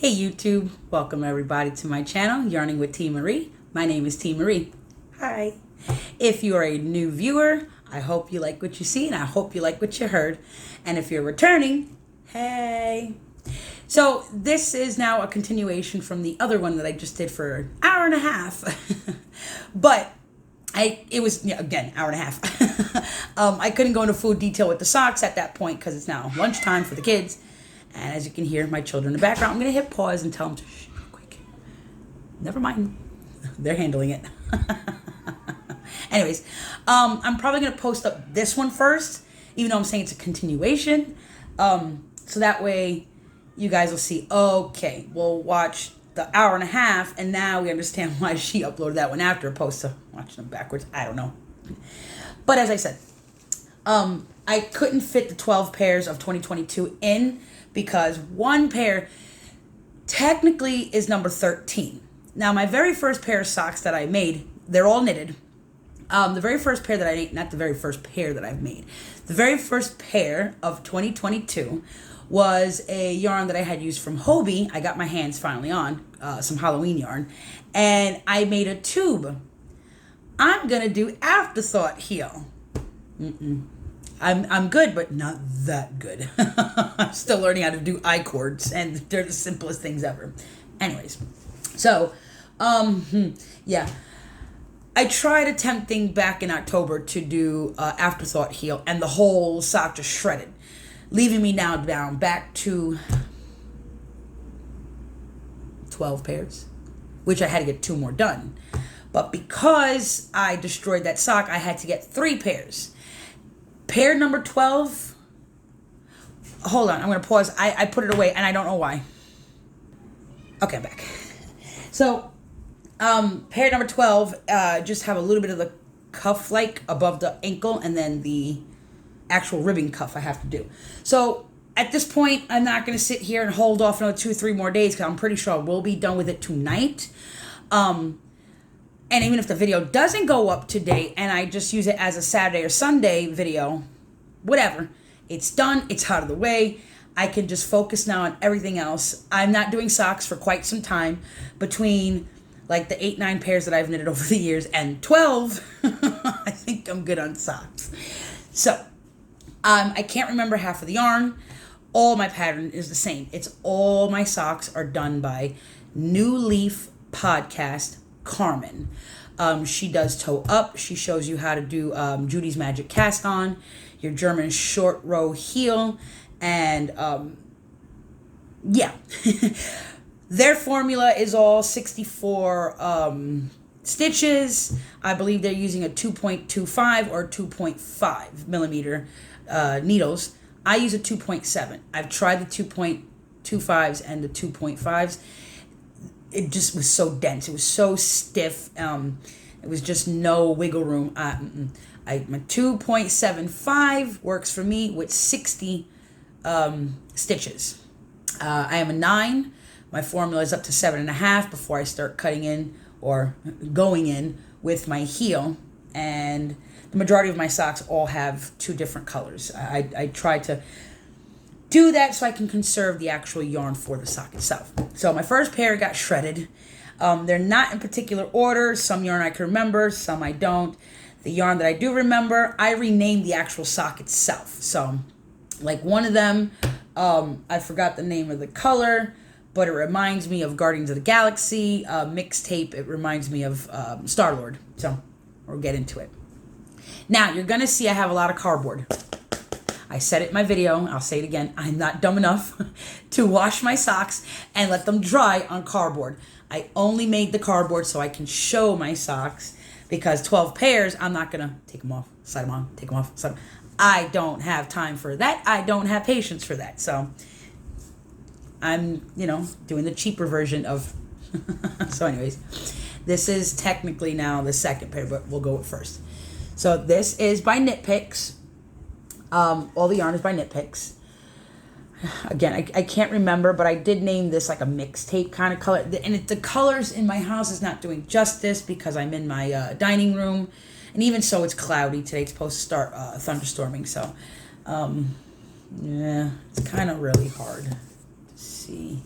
Hey YouTube, welcome everybody to my channel, Yarning with T. Marie. My name is T. Marie. Hi. If you are a new viewer, I hope you like what you see and I hope you like what you heard. And if you're returning, hey. So this is now a continuation from the other one that I just did for an hour and a half. But it was, again, hour and a half. I couldn't go into full detail with the socks at that point because it's now lunchtime for the kids. And as you can hear my children in the background, I'm going to hit pause and tell them to shh real quick. Never mind. They're handling it. Anyways, I'm probably going to post up this one first, even though I'm saying it's a continuation. So that way you guys will see, okay, we'll watch the hour and a half, and now we understand why she uploaded that one after opposed to watching them backwards. I don't know. But as I said, I couldn't fit the 12 pairs of 2022 in because one pair technically is number 13. Now, my very first pair of socks that I made, they're all knitted. The very first pair that I made, not the very first pair that I've made, the very first pair of 2022 was a yarn that I had used from Hobie. I got my hands finally on some Halloween yarn, and I made a tube. I'm gonna do afterthought heel. I'm good, but not that good. I'm still learning how to do I cords, and they're the simplest things ever. Anyways, so, yeah. I tried attempting back in October to do afterthought heel, and the whole sock just shredded, leaving me now down back to 12 pairs, which I had to get 2 more done. But because I destroyed that sock, I had to get 3 pairs. Pair number 12, hold on, I'm going to pause. I put it away, and I don't know why. Okay, I'm back. So, pair number 12, just have a little bit of the cuff, like, above the ankle, and then the actual ribbing cuff I have to do. So, at this point, I'm not going to sit here and hold off another 2-3 more days, because I'm pretty sure we'll be done with it tonight. And even if the video doesn't go up today and I just use it as a Saturday or Sunday video, whatever, it's done, it's out of the way. I can just focus now on everything else. I'm not doing socks for quite some time. Between like the 8-9 pairs that I've knitted over the years and 12, I think I'm good on socks. So, I can't remember half of the yarn. All my pattern is the same. It's all my socks are done by New Leaf Podcast Carmen. She does toe up. She shows you how to do Judy's Magic Cast On, your German short row heel, and yeah. Their formula is all 64 stitches. I believe they're using a 2.25 or 2.5 millimeter needles. I use a 2.7. I've tried the 2.25s and the 2.5s. It just was so dense. It was so stiff. It was just no wiggle room. My 2.75 works for me with 60 stitches. I am a 9. My formula is up to 7.5 before I start cutting in or going in with my heel. And the majority of my socks all have 2 different colors. I try to do that so I can conserve the actual yarn for the sock itself. So my first pair got shredded. They're not in particular order. Some yarn I can remember, some I don't. The yarn that I do remember, I renamed the actual sock itself. So like one of them, I forgot the name of the color, but it reminds me of Guardians of the Galaxy. Mixtape, it reminds me of Star-Lord. So we'll get into it. Now you're gonna see I have a lot of cardboard. I said it in my video, I'll say it again, I'm not dumb enough to wash my socks and let them dry on cardboard. I only made the cardboard so I can show my socks, because 12 pairs, I'm not going to take them off, slide them on, take them off, slide them. I don't have time for that. I don't have patience for that. So I'm, doing the cheaper version of... So anyways, this is technically now the second pair, but we'll go with first. So this is by Knit Picks. All the yarn is by Knit Picks. Again, I can't remember, but I did name this like a mixtape kind of color. And the colors in my house is not doing justice because I'm in my dining room. And even so, it's cloudy. Today it's supposed to start thunderstorming. So, yeah, it's kind of really hard to see.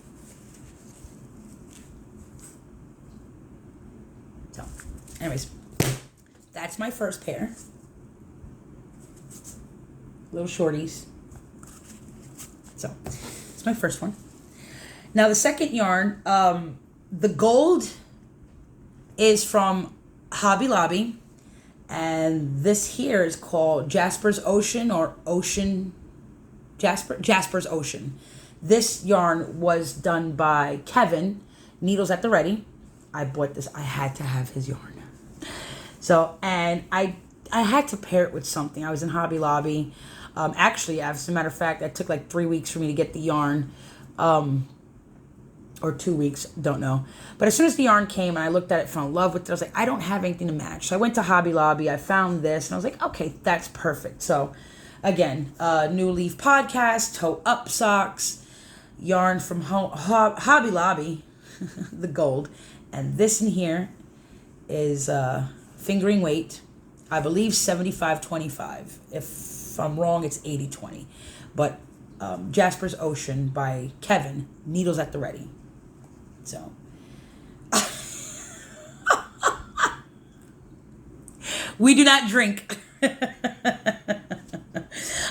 Anyways, that's my first pair. Little shorties. So, it's my first one. Now, the second yarn, the gold is from Hobby Lobby. And this here is called Jasper's Ocean or Jasper's Ocean. This yarn was done by Kevin, Needles at the Ready. I bought this. I had to have his yarn. So, and I had to pair it with something. I was in Hobby Lobby. Actually, as a matter of fact, it took like 3 weeks for me to get the yarn. Or 2 weeks, don't know. But as soon as the yarn came and I looked at it, fell in love with it, I was like, I don't have anything to match. So I went to Hobby Lobby, I found this, and I was like, okay, that's perfect. So again, New Leaf Podcast, Toe Up Socks, yarn from Hobby Lobby, the gold. And this in here is fingering weight, I believe 75-25. If I'm wrong, it's 80-20. But Jasper's Ocean by Kevin, Needles at the Ready. So, we do not drink.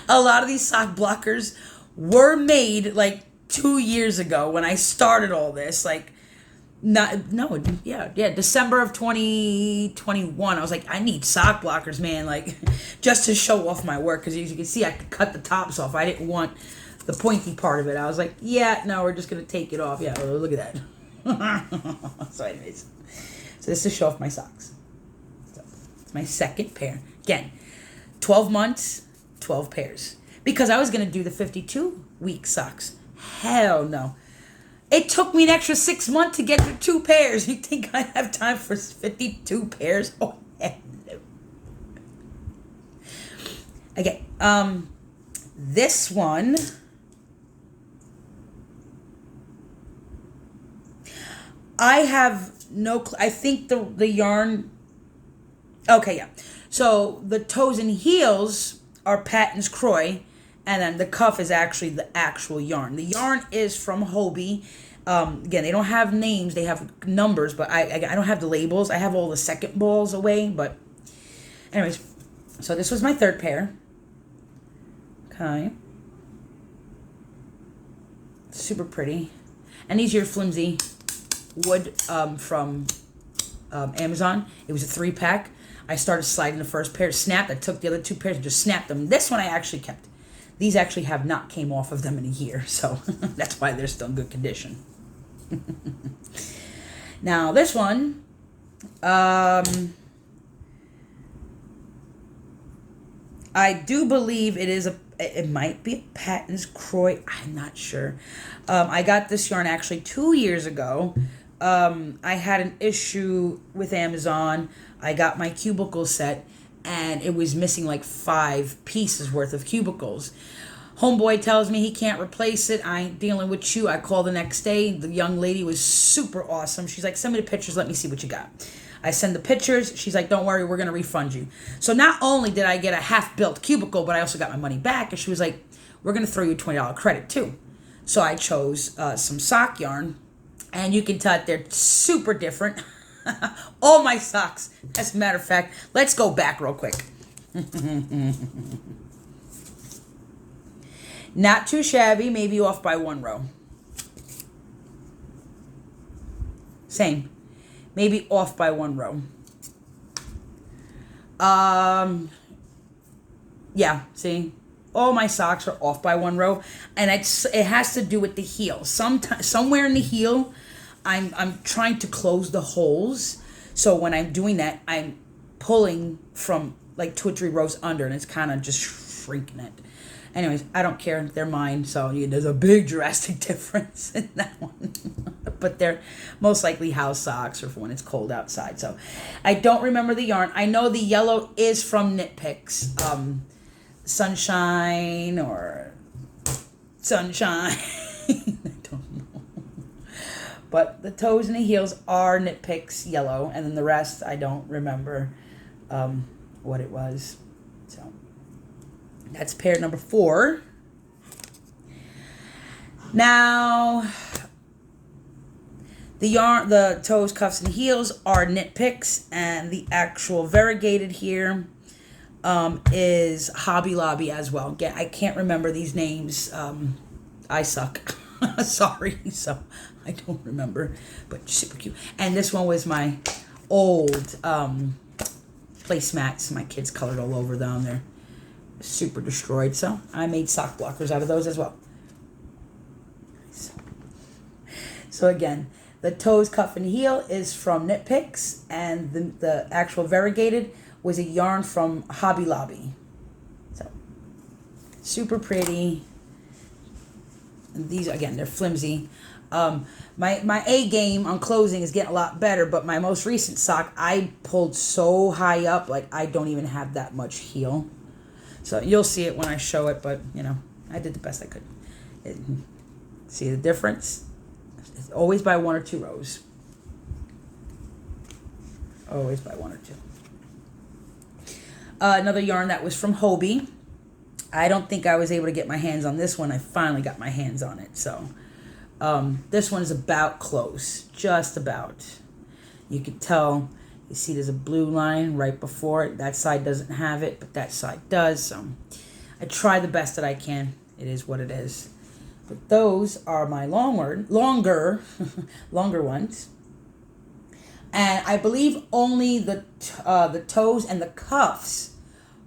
A lot of these sock blockers were made like 2 years ago when I started all this. Like, December of 2021. I was like, I need sock blockers, man. Like, just to show off my work. Because as you can see, I could cut the tops off. I didn't want the pointy part of it. I was like, yeah, no, we're just going to take it off. Yeah, look at that. So anyways, so this is to show off my socks. So it's my second pair. Again, 12 months, 12 pairs. Because I was going to do the 52-week socks. Hell no. It took me an extra 6 months to get to 2 pairs. You think I have time for 52 pairs? Oh, hell no. Okay, this one... I have no I think the yarn... Okay, yeah. So, the toes and heels are Patton's Croy, and then the cuff is actually the actual yarn. The yarn is from Hobie. Again, they don't have names. They have numbers, but I don't have the labels. I have all the second balls away, but... Anyways, so this was my third pair. Okay. Super pretty. And these are your flimsy wood from Amazon. It was a 3-pack. I started sliding the first pair, snapped. I took the other 2 pairs and just snapped them. This one I actually kept. These actually have not came off of them in a year, so that's why they're still in good condition. Now this one, I do believe it might be a Patton's Croy. I'm not sure. I got this yarn actually 2 years ago. I had an issue with Amazon. I got my cubicle set and it was missing like 5 pieces worth of cubicles. Homeboy tells me he can't replace it. I ain't dealing with you. I call the next day. The young lady was super awesome. She's like, send me the pictures. Let me see what you got. I send the pictures. She's like, don't worry, we're going to refund you. So not only did I get a half-built cubicle, but I also got my money back. And she was like, we're going to throw you a $20 credit too. So I chose some sock yarn. And you can tell that they're super different. All my socks. As a matter of fact, let's go back real quick. Not too shabby, maybe off by 1 row. Same. Maybe off by 1 row. Yeah, see? All my socks are off by 1 row. And it has to do with the heel. Somewhere in the heel, I'm trying to close the holes. So when I'm doing that, I'm pulling from like 2 or 3 rows under. And it's kind of just shrinking it. Anyways, I don't care. They're mine. So there's a big drastic difference in that one. But they're most likely house socks or for when it's cold outside. So I don't remember the yarn. I know the yellow is from Knit Picks. Sunshine or Sunshine. I don't know. But the toes and the heels are Knit Picks yellow. And then the rest, I don't remember what it was. So that's pair number 4. Now, The yarn, the toes, cuffs, and heels are knit picks, and the actual variegated here is Hobby Lobby as well. Again, I can't remember these names. I suck. Sorry, so I don't remember, but super cute. And this one was my old placemats. My kids colored all over them. They're super destroyed, so I made sock blockers out of those as well. So again, the toes, cuff, and heel is from Knit Picks, and the actual variegated was a yarn from Hobby Lobby. So super pretty. And these, again, they're flimsy. My A game on closing is getting a lot better, but my most recent sock, I pulled so high up, like I don't even have that much heel. So you'll see it when I show it, but you know, I did the best I could. See the difference? It's always by 1 or 2 rows. Always by 1 or 2. Another yarn that was from Hobie. I don't think I was able to get my hands on this one. I finally got my hands on it. So this one is about close, just about. You can tell, you see there's a blue line right before it. That side doesn't have it, but that side does. So I try the best that I can. It is what it is. But those are my longer ones. And I believe only the toes and the cuffs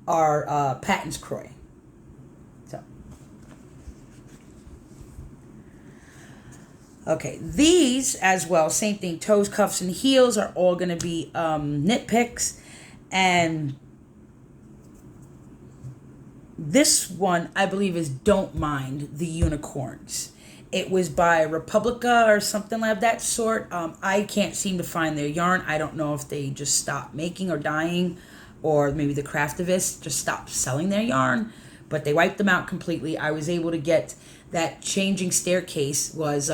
are Patton's Croy. So, okay, these as well, same thing. Toes, cuffs, and heels are all going to be knit picks, and this one, I believe, is Don't Mind the Unicorns. It was by Republica or something like that sort. I can't seem to find their yarn. I don't know if they just stopped making or dying, or maybe the craftivists just stopped selling their yarn, but they wiped them out completely. I was able to get that Changing Staircase was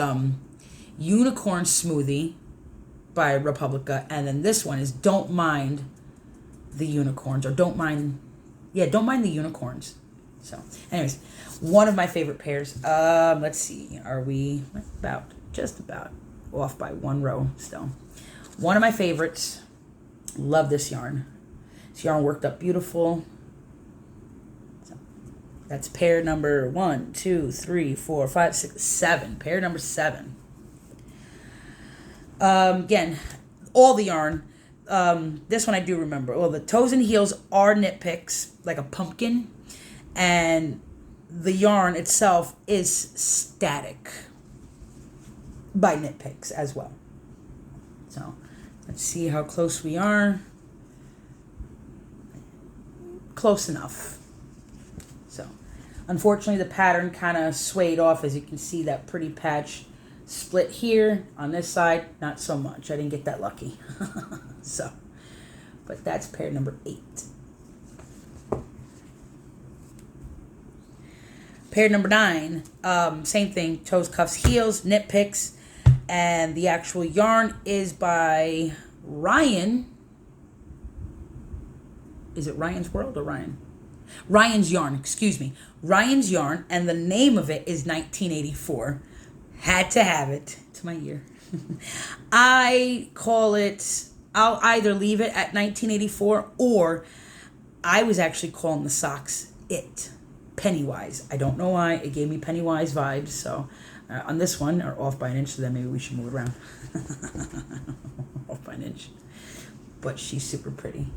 Unicorn Smoothie by Republica, and then this one is Don't Mind the Unicorns, or Don't Mind the Unicorns. So, anyways, one of my favorite pairs. Let's see. Are we just about off by 1 row still? One of my favorites. Love this yarn. This yarn worked up beautiful. So, that's pair number 1, 2, 3, 4, 5, 6, 7. Pair number 7. Again, all the yarn. This one I do remember. Well, the toes and heels are knit picks, like a pumpkin, and the yarn itself is Static by Knit Picks as well. So let's see how close we are. Close enough. So unfortunately the pattern kind of swayed off, as you can see that pretty patch split here on this side. Not so much. I didn't get that lucky. So, but that's pair number 8. Pair number 9, same thing, toes, cuffs, heels, knit picks, and the actual yarn is by Ryan. Is it Ryan's World or Ryan? Ryan's Yarn, excuse me. Ryan's Yarn, and the name of it is 1984. Had to have it. To my ear. I call it, I'll either leave it at 1984, or I was actually calling the socks it. Pennywise. I don't know why. It gave me Pennywise vibes. So on this one, or off by an inch, so then maybe we should move it around. Off by an inch. But she's super pretty.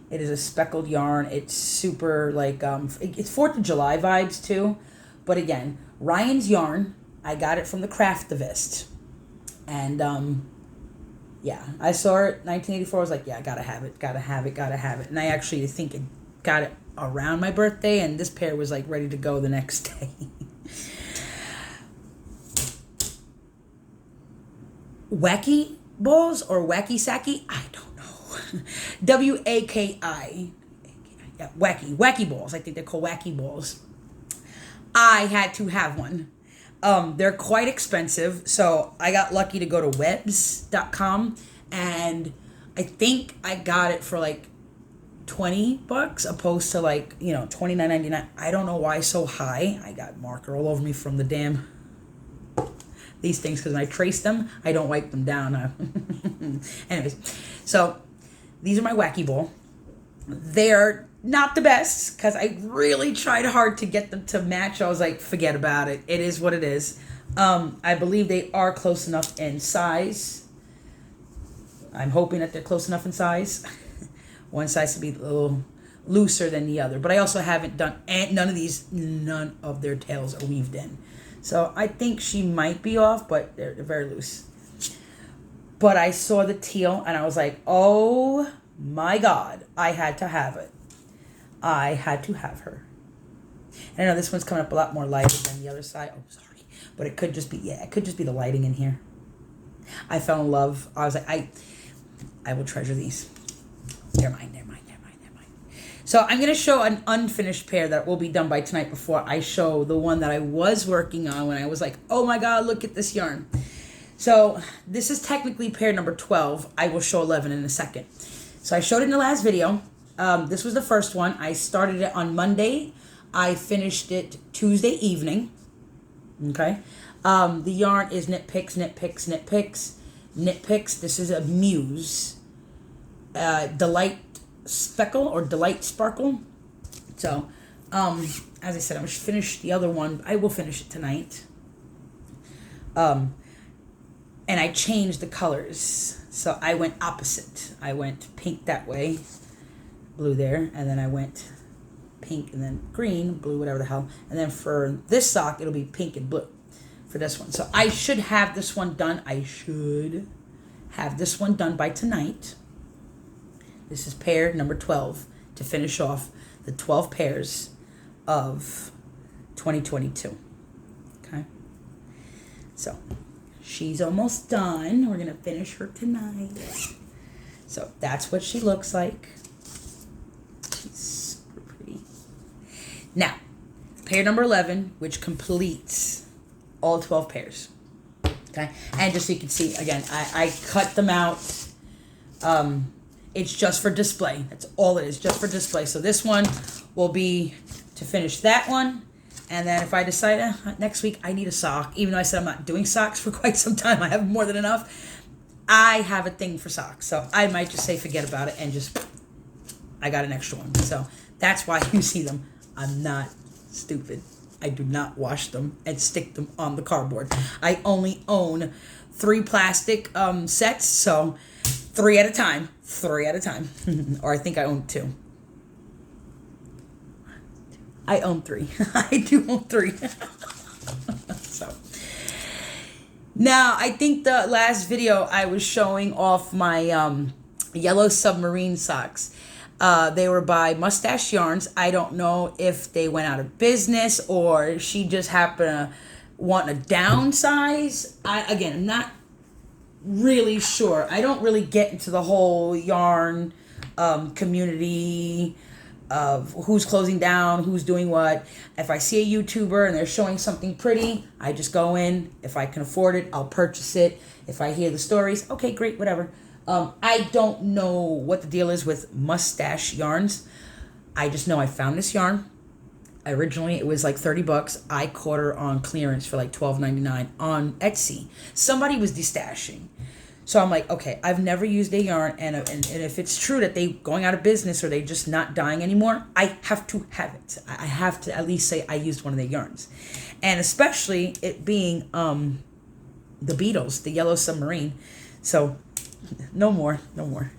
It is a speckled yarn. It's super like, it's 4th of July vibes too. But again, Ryan's Yarn. I got it from the Craftivist. And yeah, I saw it 1984. I was like, yeah, I gotta have it. And I actually think it got it around my birthday, and this pair was like ready to go the next day. Wacky balls or wacky sacky? I don't know. W-A-K-I. Yeah, wacky balls. I think they're called wacky balls. I had to have one. They're quite expensive, so I got lucky to go to webs.com, and I think I got it for like $20 opposed to like, you know, $29.99. I don't know why so high. I got marker all over me from the these things because when I trace them, I don't wipe them down. Anyways, so these are my wacky ball. They're not the best because I really tried hard to get them to match. I was like, forget about it. It is what it is. I believe they are close enough in size. I'm hoping that they're close enough in size. One size to be a little looser than the other. But I also haven't done, and none of their tails are weaved in. So I think she might be off, but they're very loose. But I saw the teal and I was like, oh my God, I had to have it. I had to have her. And I know this one's coming up a lot more lighter than the other side. Oh, sorry. But it could just be, it could just be the lighting in here. I fell in love. I was like, I will treasure these. They're mine. So I'm going to show an unfinished pair that will be done by tonight before I show the one that I was working on when I was like, oh my God, look at this yarn. So this is technically pair number 12. I will show 11 in a second. So I showed it in the last video. This was the first one. I started it on Monday. I finished it Tuesday evening. Okay. The yarn is Knit Picks. This is a Muse. Delight Speckle or Delight Sparkle. So, as I said, I'm going to finish the other one. I will finish it tonight. And I changed the colors. So I went opposite. I went pink that way, blue there, and then I went pink and then green, blue, whatever the hell. And then for this sock, it'll be pink and blue for this one. So I should have this one done. I should have this one done by tonight. This is pair number 12 to finish off the 12 pairs of 2022. Okay. So she's almost done. We're going to finish her tonight. So that's what she looks like. She's super pretty. Now, pair number 11, which completes all 12 pairs. Okay. And just so you can see, again, I cut them out. It's just for display. That's all it is, just for display. So this one will be to finish that one. And then if I decide next week I need a sock, even though I said I'm not doing socks for quite some time, I have more than enough. I have a thing for socks. So I might just say forget about it and just, I got an extra one. So that's why you see them. I'm not stupid. I do not wash them and stick them on the cardboard. I only own 3 plastic sets, so 3 at a time. Or I think I own 2. I own 3. I do own 3. So now I think the last video I was showing off my yellow submarine socks. They were by Mustache Yarns. I don't know if they went out of business or she just happened to want to downsize. I'm not really sure. I don't really get into the whole yarn community of who's closing down, who's doing what. If I see a YouTuber and they're showing something pretty, I just go in. If I can afford it, I'll purchase it. If I hear the stories, okay, great, whatever. I don't know what the deal is with Mustache Yarns. I just know I found this yarn. Originally, it was like $30. I caught her on clearance for like $12.99 on Etsy. Somebody was destashing. So I'm like, okay, I've never used a yarn, and if it's true that they going out of business or they just not dying anymore, I have to have it. I have to at least say I used one of their yarns. And especially it being the Beatles, the Yellow Submarine. So no more. Look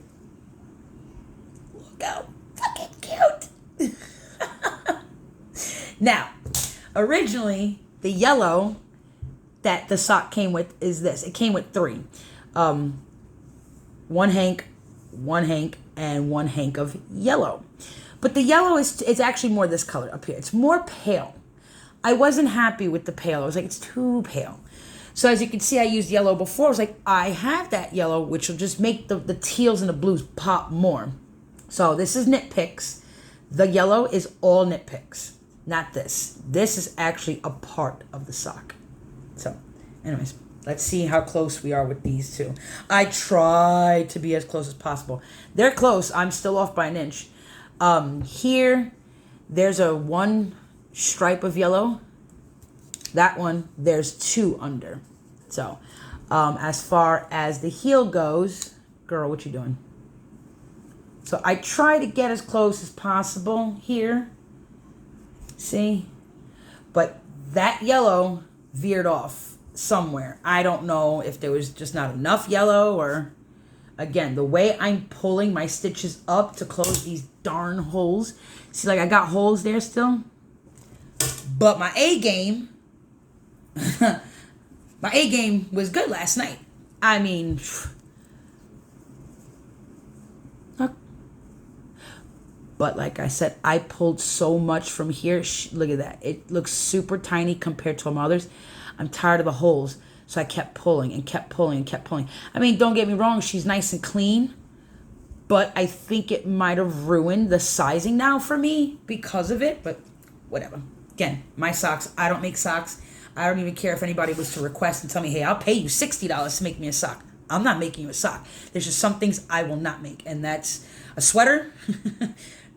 how fucking cute. Now, originally, the yellow that the sock came with is this. It came with 3. One hank, and one hank of yellow. But the yellow it's actually more this color up here. It's more pale. I wasn't happy with the pale. I was like, it's too pale. So as you can see, I used yellow before. I was like, I have that yellow, which will just make the teals and the blues pop more. So this is Knit Picks. The yellow is all Knit Picks. Not this. This is actually a part of the sock. So, anyways, let's see how close we are with these two. I try to be as close as possible. They're close. I'm still off by an inch. Here, there's a 1 stripe of yellow. That one, there's 2 under. So, as far as the heel goes, girl, what you doing? So I try to get as close as possible here. See? But that yellow veered off somewhere. I don't know if there was just not enough yellow or, again, the way I'm pulling my stitches up to close these darn holes. See, like I got holes there still. But my A game, my A game was good last night. I mean, but like I said, I pulled so much from here. Look at that. It looks super tiny compared to my others. I'm tired of the holes. So I kept pulling and kept pulling and kept pulling. I mean, don't get me wrong. She's nice and clean. But I think it might have ruined the sizing now for me because of it. But whatever. Again, my socks. I don't make socks. I don't even care if anybody was to request and tell me, hey, I'll pay you $60 to make me a sock. I'm not making you a sock. There's just some things I will not make. And that's a sweater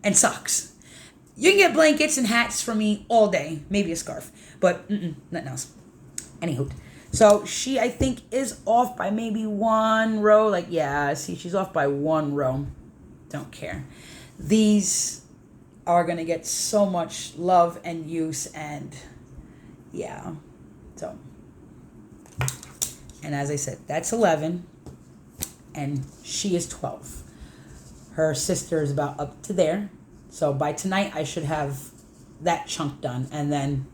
and socks. You can get blankets and hats from me all day. Maybe a scarf. But nothing else. Anywho. So she, I think, is off by maybe one row. Like, yeah, see, she's off by one row. Don't care. These are going to get so much love and use. And, yeah. So. And as I said, that's 11. And she is 12. Her sister is about up to there. So by tonight, I should have that chunk done. And then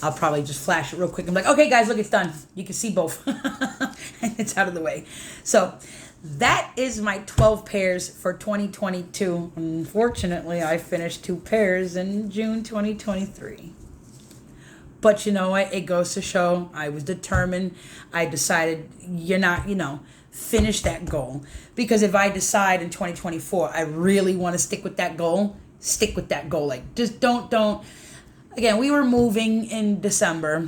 I'll probably just flash it real quick and be like, okay, guys, look, it's done. You can see both. And it's out of the way. So that is my 12 pairs for 2022. Unfortunately, I finished 2 pairs in June 2023. But you know what? It goes to show I was determined. I decided finish that goal. Because if I decide in 2024, I really want to stick with that goal, stick with that goal. Like, just don't. Again, we were moving in December,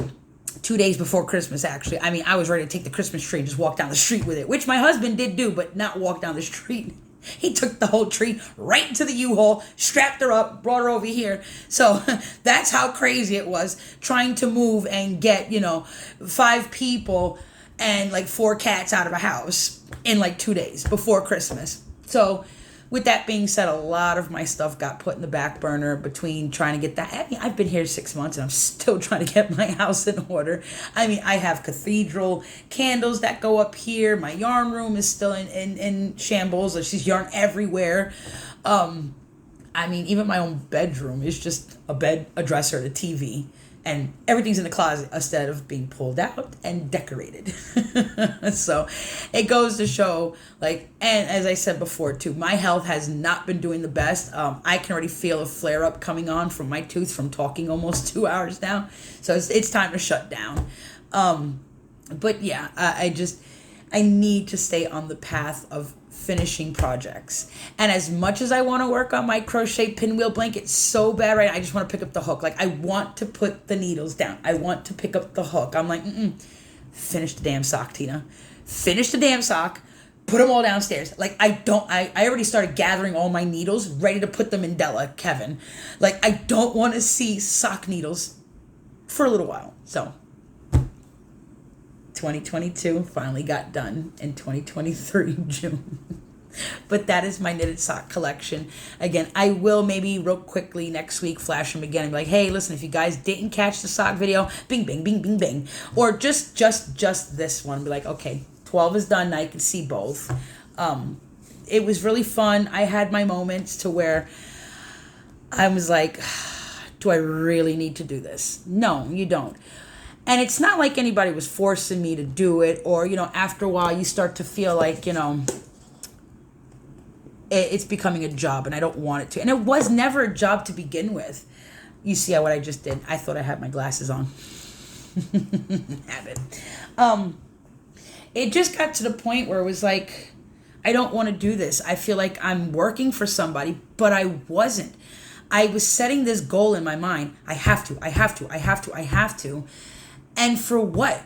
2 days before Christmas, actually. I mean, I was ready to take the Christmas tree and just walk down the street with it, which my husband did do, but not walk down the street. He took the whole tree right into the U-Haul, strapped her up, brought her over here. So that's how crazy it was trying to move and get, 5 people and like 4 cats out of a house in like 2 days before Christmas. So with that being said, a lot of my stuff got put in the back burner between trying to get that. I mean, I've been here 6 months and I'm still trying to get my house in order. I mean, I have cathedral candles that go up here. My yarn room is still in shambles. There's just yarn everywhere. I mean, even my own bedroom is just a bed, a dresser, a TV. And everything's in the closet instead of being pulled out and decorated. So it goes to show, like, and as I said before too, my health has not been doing the best. I can already feel a flare up coming on from my tooth from talking almost 2 hours now. So it's time to shut down. But yeah, I need to stay on the path of finishing projects. And as much as I want to work on my crochet pinwheel blanket so bad right now, I just want to pick up the hook. Like, I want to put the needles down. I want to pick up the hook. I'm like, finish the damn sock, Tina. Finish the damn sock. Put them all downstairs. Like, I already started gathering all my needles, ready to put them in Della, Kevin. Like, I don't want to see sock needles for a little while. So 2022 finally got done in 2023 June. But that is my knitted sock collection. Again, I will maybe real quickly next week flash them again and be like, hey, listen, if you guys didn't catch the sock video, bing, bing, bing, bing, bing. Or just this one. Be like, okay, 12 is done. Now you can see both. It was really fun. I had my moments to where I was like, do I really need to do this? No, you don't. And it's not like anybody was forcing me to do it, or, after a while you start to feel like, it's becoming a job and I don't want it to. And it was never a job to begin with. You see what I just did? I thought I had my glasses on. Habit. It just got to the point where it was like, I don't want to do this. I feel like I'm working for somebody, but I wasn't. I was setting this goal in my mind. I have to. And for what?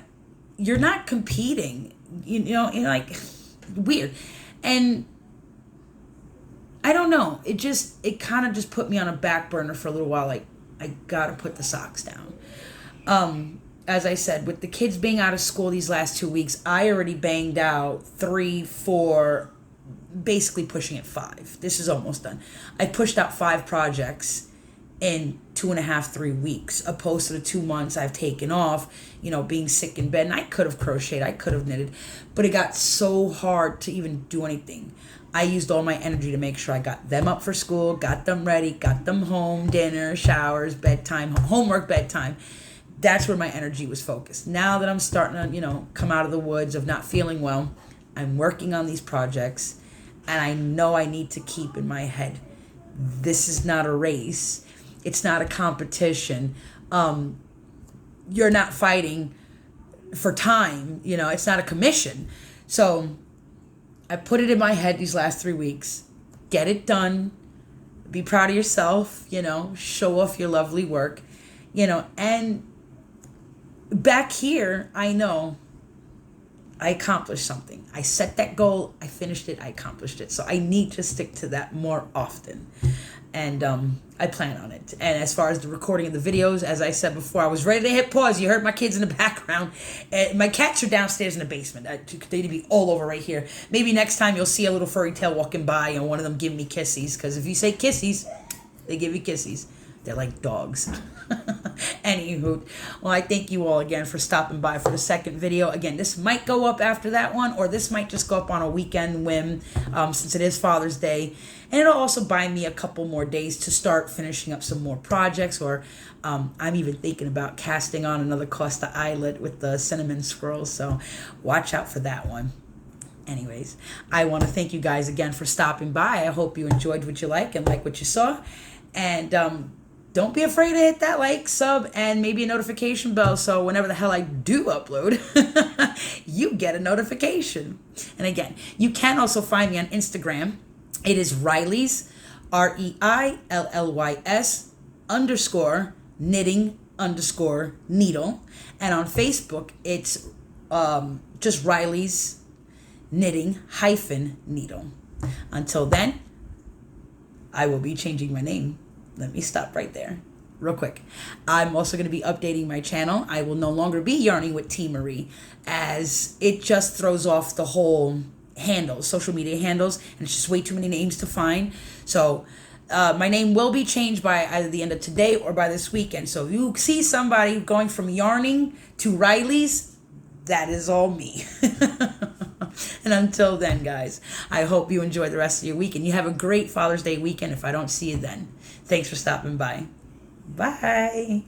You're not competing. You're like, weird. And I don't know. It kind of just put me on a back burner for a little while. Like, I gotta put the socks down. as I said, with the kids being out of school these last 2 weeks, I already banged out 3, 4, basically pushing it 5. This is almost done. I pushed out 5 projects in 2.5, 3 weeks, opposed to the 2 months I've taken off, being sick in bed. And I could have crocheted, I could have knitted, but it got so hard to even do anything. I used all my energy to make sure I got them up for school, got them ready, got them home, dinner, showers, bedtime, homework, bedtime. That's where my energy was focused. Now that I'm starting to, come out of the woods of not feeling well, I'm working on these projects, and I know I need to keep in my head, this is not a race. It's not a competition. You're not fighting for time. It's not a commission. So I put it in my head these last 3 weeks. Get it done. Be proud of yourself. Show off your lovely work. And back here, I know I accomplished something. I set that goal. I finished it. I accomplished it. So I need to stick to that more often. And I plan on it. And as far as the recording of the videos, as I said before, I was ready to hit pause. You heard my kids in the background. My cats are downstairs in the basement. They need to be all over right here. Maybe next time you'll see a little furry tail walking by and one of them give me kissies. Because if you say kissies, they give you kissies. They're like dogs. Anywho, well, I thank you all again for stopping by for the second video. Again, this might go up after that one, or this might just go up on a weekend whim, since it is Father's Day. And it'll also buy me a couple more days to start finishing up some more projects, or I'm even thinking about casting on another Costa eyelet with the cinnamon squirrels, so watch out for that one. Anyways, I want to thank you guys again for stopping by. I hope you enjoyed what you like what you saw. And don't be afraid to hit that like, sub, and maybe a notification bell, so whenever the hell I do upload, you get a notification. And again, you can also find me on Instagram. It is Reillys, REILLYS _knitting_needle. And on Facebook, it's just Reillys Knitting-Needle. Until then, I will be changing my name. Let me stop right there real quick. I'm also going to be updating my channel. I will no longer be yarning with T. Marie, as it just throws off the whole handles, social media handles, and it's just way too many names to find. So my name will be changed by either the end of today or by this weekend. So if you see somebody going from yarning to Reillys, that is all me. And until then, guys, I hope you enjoy the rest of your weekend. You have a great Father's Day weekend if I don't see you then. Thanks for stopping by. Bye.